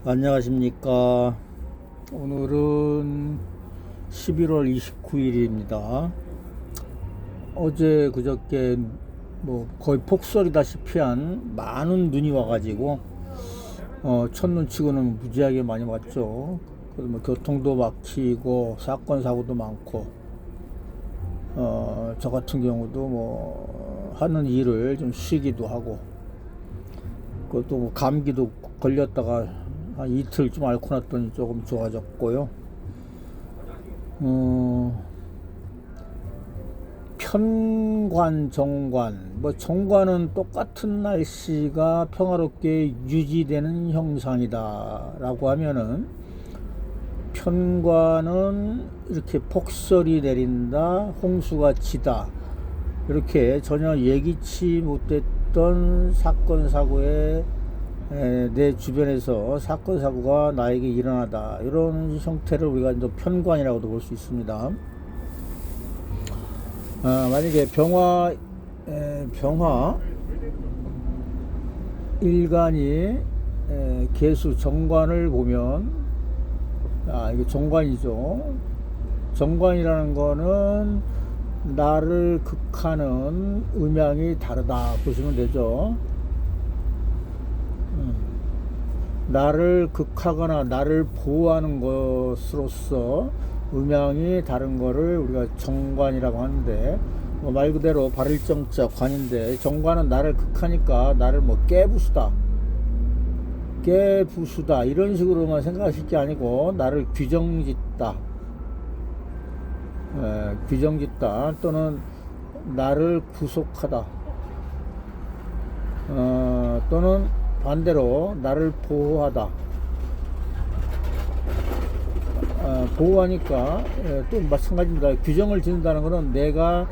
안녕하십니까. 오늘은 11월 29일입니다. 어제 그저께 뭐 거의 폭설이다시피 한 많은 눈이 와가지고 첫눈 치고는 무지하게 많이 왔죠. 그래서 뭐 교통도 막히고 사건 사고도 많고 저 같은 경우도 뭐 하는 일을 좀 쉬기도 하고, 그것도 뭐 감기도 걸렸다가 한 이틀 좀 앓고 났더니 조금 좋아졌고요. 편관, 정관, 뭐 정관은 똑같은 날씨가 평화롭게 유지되는 형상이다 라고 하면은, 편관은 이렇게 폭설이 내린다, 홍수가 치다, 이렇게 전혀 예기치 못했던 사건 사고에 내 주변에서 사건 사고가 나에게 일어나다, 이런 형태를 우리가 이제 편관이라고도 볼 수 있습니다. 만약에 병화 일간이 개수 정관을 보면, 이게 정관이죠. 정관이라는 거는 나를 극하는 음양이 다르다 보시면 되죠. 나를 극하거나 나를 보호하는 것으로서 음양이 다른 거를 우리가 정관이라고 하는데, 말 그대로 발을정자 관인데, 정관은 나를 극하니까 나를 뭐 깨부수다 이런 식으로만 생각하실 게 아니고, 나를 규정짓다, 규정짓다, 또는 나를 구속하다, 또는 반대로 나를 보호하다. 보호하니까 또 마찬가지입니다. 규정을 짓는다는 것은 내가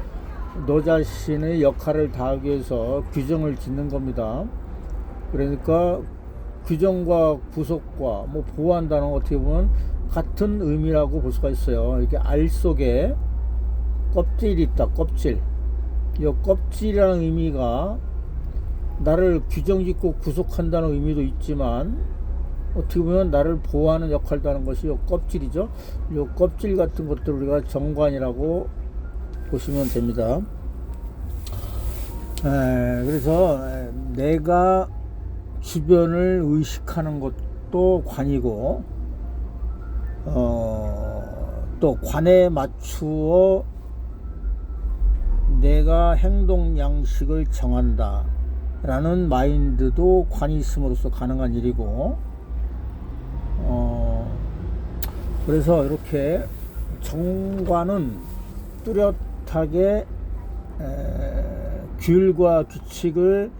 너 자신의 역할을 다하기 위해서 규정을 짓는 겁니다. 그러니까 규정과 구속과 뭐 보호한다는 건 어떻게 보면 같은 의미라고 볼 수가 있어요. 이렇게 알 속에 껍질이 있다. 껍질. 이 껍질이라는 의미가 나를 규정짓고 구속한다는 의미도 있지만, 어떻게 보면 나를 보호하는 역할도 하는 것이 이 껍질이죠. 이 껍질 같은 것들을 우리가 정관이라고 보시면 됩니다. 그래서 내가 주변을 의식하는 것도 관이고, 또 관에 맞추어 내가 행동 양식을 정한다 라는 마인드도 관이 있음으로써 가능한 일이고, 그래서 이렇게 정관은 뚜렷하게 규율과 규칙을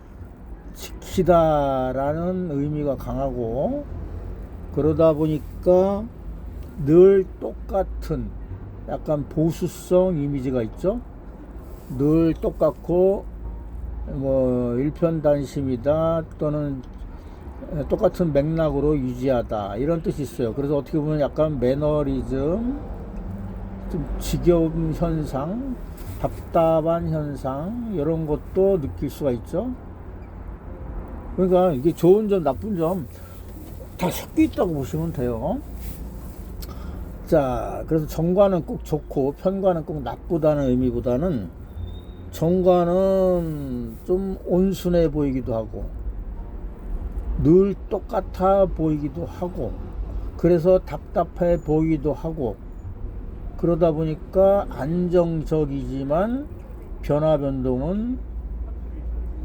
지키다라는 의미가 강하고, 그러다 보니까 늘 똑같은 약간 보수성 이미지가 있죠. 늘 똑같고 뭐 일편단심이다, 또는 똑같은 맥락으로 유지하다, 이런 뜻이 있어요. 그래서 어떻게 보면 약간 매너리즘, 좀 지겨운 현상, 답답한 현상, 이런 것도 느낄 수가 있죠. 그러니까 이게 좋은 점 나쁜 점 다 섞여 있다고 보시면 돼요. 자, 그래서 정관은 꼭 좋고 편관은 꼭 나쁘다는 의미보다는, 정관은 좀 온순해 보이기도 하고 늘 똑같아 보이기도 하고, 그래서 답답해 보이기도 하고, 그러다 보니까 안정적이지만 변화 변동은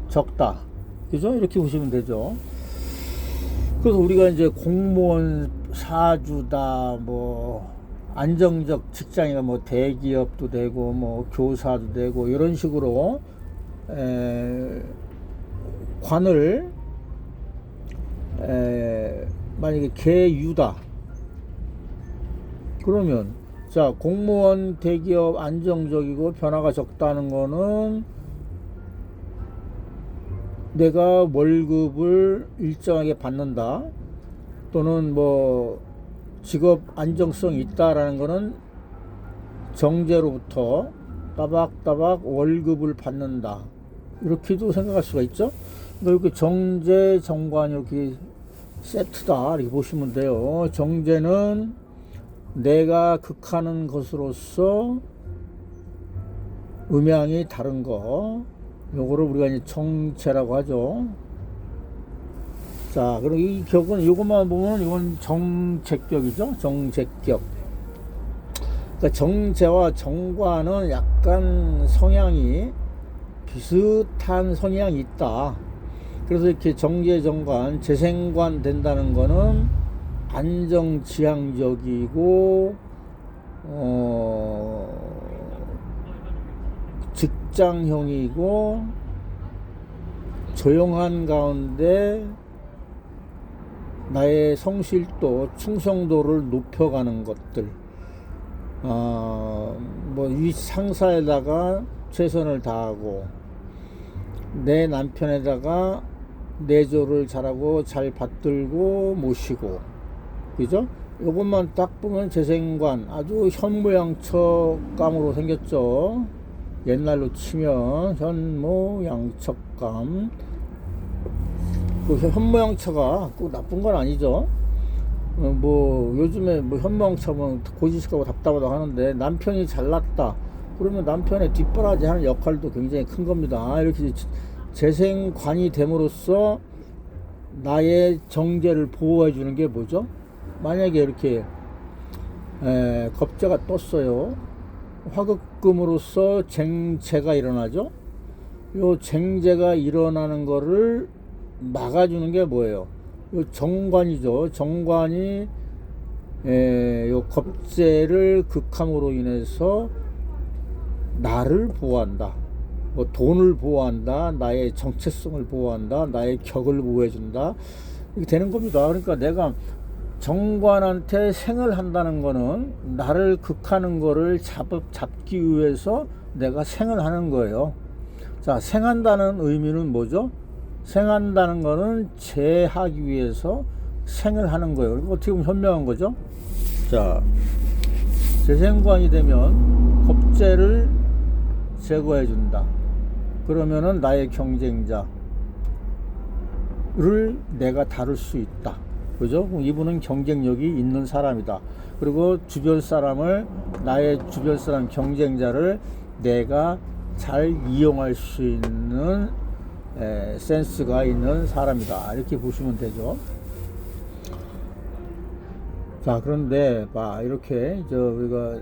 적다. 그죠? 이렇게 보시면 되죠. 그래서 우리가 이제 공무원, 사주다, 뭐 안정적 직장이가 뭐 대기업도 되고 뭐 교사도 되고, 이런 식으로 관을 만약에 개유다 그러면, 자, 공무원, 대기업 안정적이고 변화가 적다는 거는 내가 월급을 일정하게 받는다, 또는 뭐 직업 안정성이 있다라는 거는 정제로부터 따박따박 월급을 받는다, 이렇게도 생각할 수가 있죠. 이렇게 정제, 정관 이렇게 세트다 이렇게 보시면 돼요. 정제는 내가 극하는 것으로서 음양이 다른 거, 요거를 우리가 이제 정제라고 하죠. 자, 그럼 이 격은 이것만 보면 이건 정제격이죠. 정제격. 그러니까 정제와 정관은 약간 성향이 비슷한 성향이 있다. 그래서 이렇게 정제, 정관, 재생관 된다는 거는 안정지향적이고 직장형이고 조용한 가운데 나의 성실도, 충성도를 높여가는 것들, 뭐 이 상사에다가 최선을 다하고 내 남편에다가 내조를 잘하고 잘 받들고 모시고, 그죠? 요것만 딱 보면 재생관 아주 현모양처감으로 생겼죠. 옛날로 치면 현모양처감. 그 현모양처가 꼭 나쁜 건 아니죠. 뭐 요즘에 뭐 현모양처면 고지식하고 답답하다고 하는데, 남편이 잘났다 그러면 남편의 뒷바라지 하는 역할도 굉장히 큰 겁니다. 이렇게 재생관이 됨으로써 나의 정제를 보호해 주는 게 뭐죠? 만약에 이렇게 겁재가 떴어요. 화극금으로써 쟁제가 일어나죠. 요 쟁제가 일어나는 거를 막아주는 게 뭐예요? 요 정관이죠. 정관이 요 겁재를 극함으로 인해서 나를 보호한다. 뭐 돈을 보호한다. 나의 정체성을 보호한다. 나의 격을 보호해준다. 이렇게 되는 겁니다. 그러니까 내가 정관한테 생을 한다는 거는 나를 극하는 거를 잡기 위해서 내가 생을 하는 거예요. 자, 생한다는 의미는 뭐죠? 생한다는 거는 제하기 위해서 생을 하는 거예요. 그러니까 어떻게 보면 현명한 거죠. 자, 재생관이 되면 겁재를 제거해 준다. 그러면은 나의 경쟁자를 내가 다룰 수 있다. 그죠? 이분은 경쟁력이 있는 사람이다. 그리고 주변 사람을, 나의 주변 사람 경쟁자를 내가 잘 이용할 수 있는 센스가 있는 사람이다. 이렇게 보시면 되죠. 자, 그런데 봐, 이렇게 우리가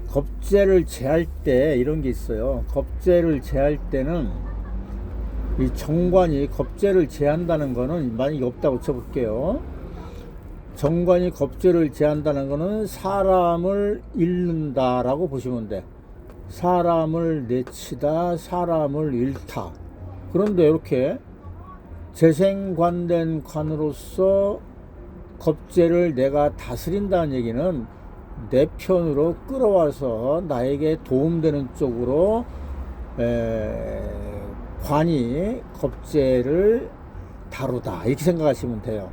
겁재를 제할 때 이런 게 있어요. 겁재를 제할 때는 이 정관이 겁재를 제한다는 거는, 만약에 없다고 쳐볼게요. 정관이 겁재를 제한다는 거는 사람을 잃는다라고 보시면 돼. 사람을 내치다, 사람을 잃다. 그런데 이렇게 재생관된 관으로서 겁재를 내가 다스린다는 얘기는 내 편으로 끌어와서 나에게 도움되는 쪽으로 관이 겁재를 다루다, 이렇게 생각하시면 돼요.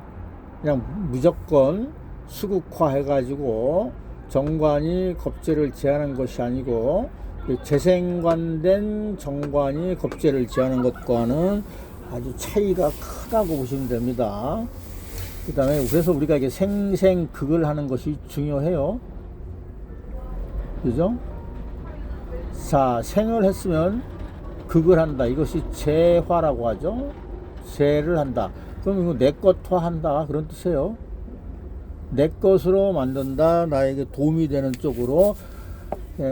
그냥 무조건 수국화 해가지고 정관이 겁재를 제하는 것이 아니고, 재생관된 정관이 겁재를 제하는 것과는 아주 차이가 크다고 보시면 됩니다. 그 다음에 그래서 우리가 이게 생생극을 하는 것이 중요해요. 그죠? 자, 생을 했으면 극을 한다. 이것이 재화라고 하죠. 재를 한다. 그럼 이거 내 것화한다, 그런 뜻이에요. 내 것으로 만든다. 나에게 도움이 되는 쪽으로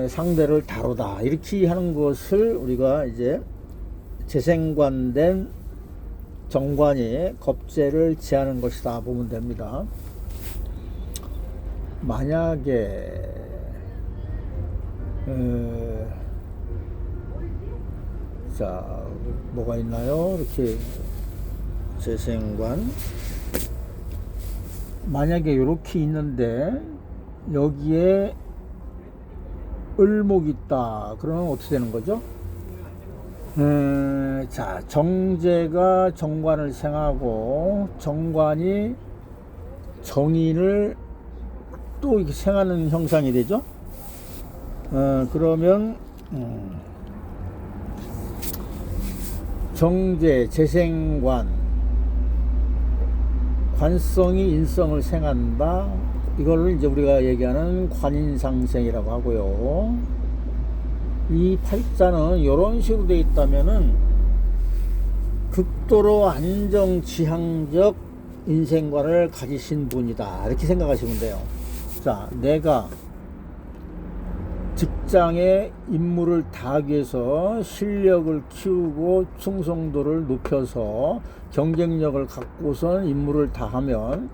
상대를 다루다. 이렇게 하는 것을 우리가 이제 재생관된 정관이 겁재를 제하는 것이다 보면 됩니다. 만약에 자, 뭐가 있나요? 이렇게 재생관, 만약에 이렇게 있는데 여기에 을목이 있다. 그러면 어떻게 되는 거죠? 자, 정제가 정관을 생하고 정관이 정인을 또 이렇게 생하는 형상이 되죠. 그러면 정제, 재생관, 관성이 인성을 생한다. 이걸 이제 우리가 얘기하는 관인상생이라고 하고요. 이 팔자는 이런 식으로 되어 있다면은 극도로 안정지향적 인생관을 가지신 분이다, 이렇게 생각하시면 돼요. 자, 내가 직장에 임무를 다하기 위해서 실력을 키우고 충성도를 높여서 경쟁력을 갖고선 임무를 다하면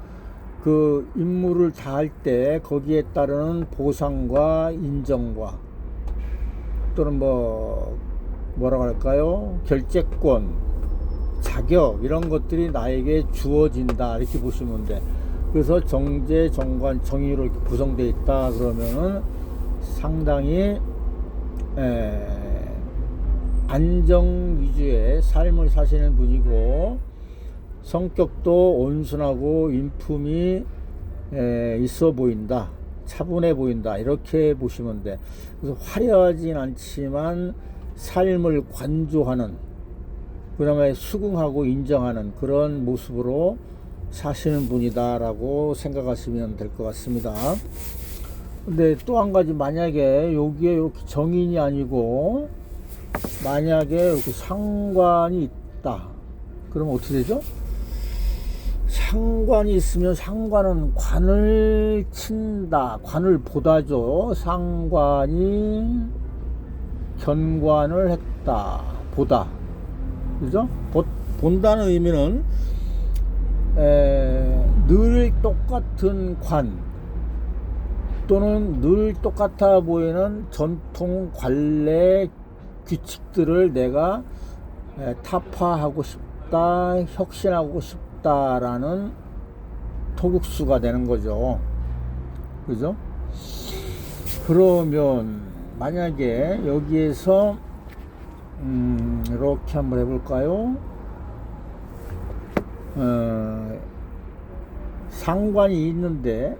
그 임무를 다할 때 거기에 따르는 보상과 인정과 또는 뭐라고 할까요? 결재권, 자격, 이런 것들이 나에게 주어진다, 이렇게 보시면 돼. 그래서 정제, 정관, 정의로 이렇게 구성되어 있다 그러면은 상당히 안정 위주의 삶을 사시는 분이고, 성격도 온순하고 인품이 있어 보인다, 차분해 보인다, 이렇게 보시면 돼. 그래서 화려하진 않지만 삶을 관조하는, 그 다음에 수긍하고 인정하는 그런 모습으로 사시는 분이다 라고 생각하시면 될 것 같습니다. 근데 또 한 가지, 만약에 여기에 이렇게 정인이 아니고 만약에 이렇게 상관이 있다 그러면 어떻게 되죠? 상관이 있으면 상관은 관을 친다, 관을 보다죠. 상관이 견관을 했다, 보다, 그죠? 본다는 의미는 늘 똑같은 관 또는 늘 똑같아 보이는 전통 관례 규칙들을 내가 타파하고 싶다, 혁신하고 싶다라는 토국수가 되는 거죠. 그죠? 그러면 만약에 여기에서 이렇게 한번 해볼까요? 상관이 있는데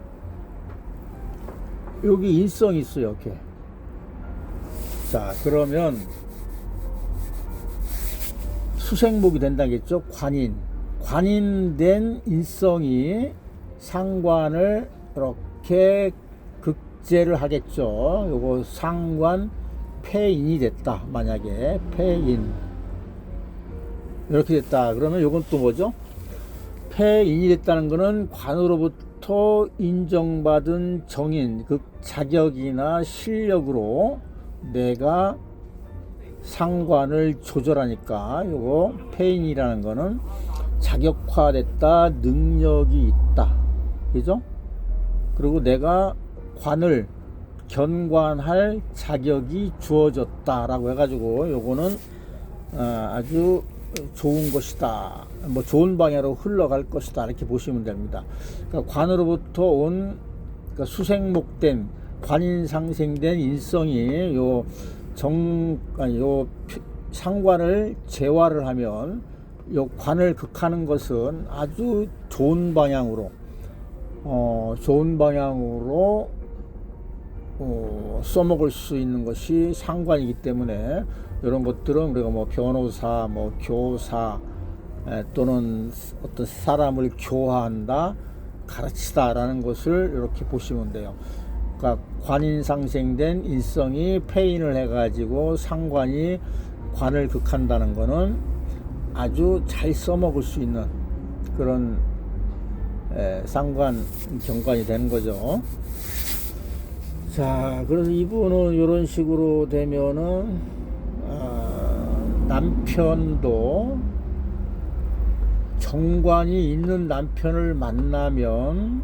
여기 인성이 있어요. 이렇게. 자, 그러면 수생목이 된다겠죠. 관인된 인성이 상관을 이렇게 극제를 하겠죠. 요거 상관 폐인이 됐다. 만약에 폐인 이렇게 됐다 그러면 요건 또 뭐죠? 폐인이 됐다는 거는 관으로부터 인정받은 정인, 그 자격이나 실력으로 내가 상관을 조절하니까 요거 폐인이라는 거는 자격화됐다, 능력이 있다, 그죠? 그리고 내가 관을 견관할 자격이 주어졌다라고 해가지고 요거는 아주 좋은 것이다, 뭐 좋은 방향으로 흘러갈 것이다, 이렇게 보시면 됩니다. 그러니까 관으로부터 온, 그러니까 수생목된 관인상생된 인성이 요 상관을 재화를 하면 요 관을 극하는 것은 아주 좋은 방향으로 써먹을 수 있는 것이 상관이기 때문에 이런 것들은 우리가 뭐 변호사, 뭐 교사 또는 어떤 사람을 교화한다, 가르치다라는 것을 이렇게 보시면 돼요. 그러니까 관인상생된 인성이 폐인을 해가지고 상관이 관을 극한다는 것은 아주 잘 써먹을 수 있는 그런 상관 경관이 되는 거죠. 자, 그래서 이분은 이런 식으로 되면은 남편도 정관이 있는 남편을 만나면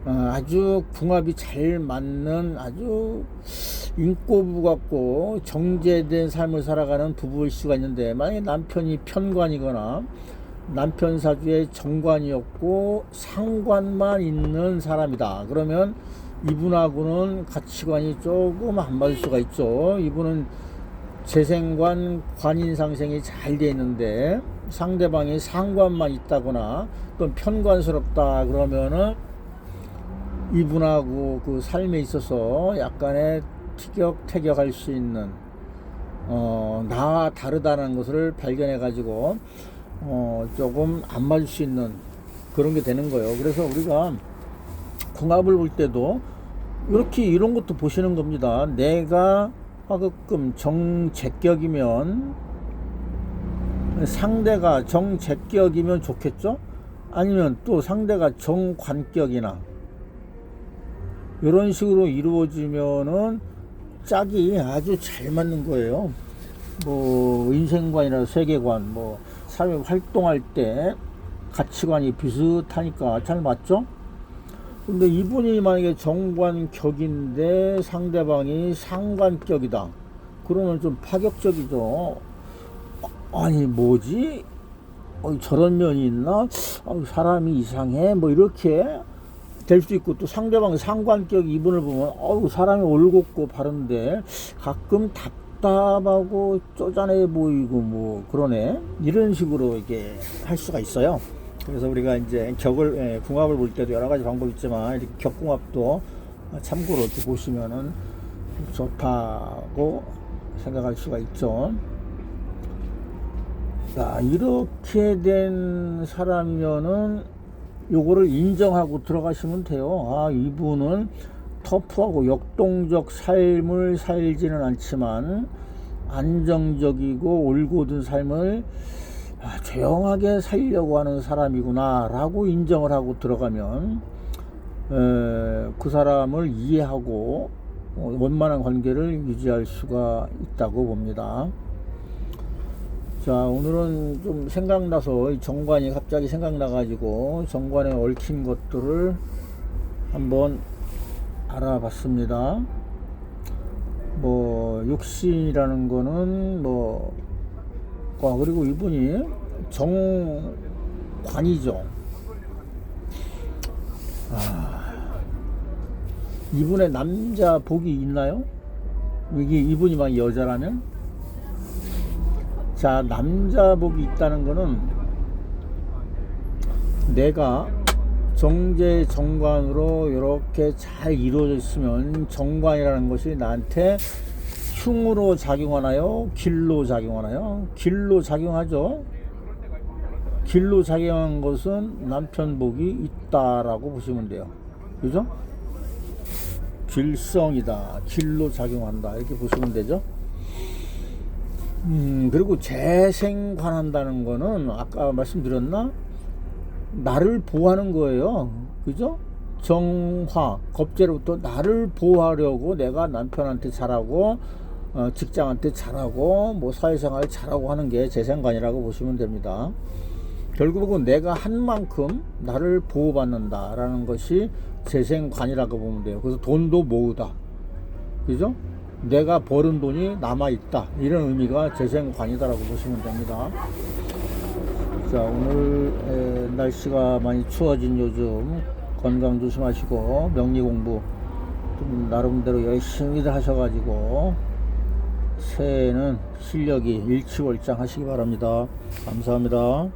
아주 궁합이 잘 맞는 아주 인꼬부 같고 정제된 삶을 살아가는 부부일 수가 있는데, 만약에 남편이 편관이거나 남편 사주에 정관이었고 상관만 있는 사람이다 그러면 이분하고는 가치관이 조금 안 맞을 수가 있죠. 이분은 재생관 관인상생이 잘 돼 있는데 상대방이 상관만 있다거나 또 편관스럽다 그러면은 이분하고 그 삶에 있어서 약간의 티격태격할 수 있는 나와 다르다는 것을 발견해 가지고 조금 안 맞을 수 있는 그런 게 되는 거예요. 그래서 우리가 궁합을 볼 때도 이렇게 이런 것도 보시는 겁니다. 내가 화급금 정제격이면 상대가 정제격이면 좋겠죠? 아니면 또 상대가 정관격이나 이런 식으로 이루어지면은 짝이 아주 잘 맞는 거예요. 뭐 인생관이나 세계관, 뭐 사회 활동할 때 가치관이 비슷하니까 잘 맞죠? 근데 이분이 만약에 정관격인데 상대방이 상관격이다. 그러면 좀 파격적이죠. 아니 뭐지? 저런 면이 있나? 사람이 이상해? 뭐 이렇게 될 수 있고, 또 상대방 상관격 이분을 보면 사람이 올곧고 바른데 가끔 답답하고 쪼잔해 보이고 뭐 그러네, 이런 식으로 이게 할 수가 있어요. 그래서 우리가 이제 궁합을 볼 때도 여러 가지 방법이 있지만 이렇게 격궁합도 참고로 이렇게 보시면은 좋다고 생각할 수가 있죠. 자, 이렇게 된 사람이면은 요거를 인정하고 들어가시면 돼요. 이분은 터프하고 역동적 삶을 살지는 않지만 안정적이고 올곧은 삶을 조용하게 살려고 하는 사람이구나 라고 인정을 하고 들어가면 그 사람을 이해하고 원만한 관계를 유지할 수가 있다고 봅니다. 자, 오늘은 좀 생각나서 이 정관이 갑자기 생각나가지고 정관에 얽힌 것들을 한번 알아봤습니다. 뭐 육신이라는 거는 그리고 이분이 정관이죠. 이분의 남자 복이 있나요? 이분이 막 여자라면? 자, 남자 복이 있다는 거는 내가 정제 정관으로 이렇게 잘 이루어져 있으면 정관이라는 것이 나한테 흉으로 작용하나요? 길로 작용하나요? 길로 작용하죠. 길로 작용한 것은 남편 복이 있다라고 보시면 돼요. 그죠? 길성이다, 길로 작용한다, 이렇게 보시면 되죠. 그리고 재생관한다는 거는 아까 말씀드렸나? 나를 보호하는 거예요. 그죠? 정화, 겁재로부터 나를 보호하려고 내가 남편한테 잘하고 직장한테 잘하고 뭐 사회생활 잘하고 하는 게 재생관이라고 보시면 됩니다. 결국은 내가 한 만큼 나를 보호받는다라는 것이 재생관이라고 보면 돼요. 그래서 돈도 모으다. 그죠? 내가 버는 돈이 남아있다, 이런 의미가 재생관이다라고 보시면 됩니다. 자, 오늘 날씨가 많이 추워진 요즘 건강 조심하시고 명리공부 좀 나름대로 열심히들 하셔가지고 새해에는 실력이 일취월장 하시기 바랍니다. 감사합니다.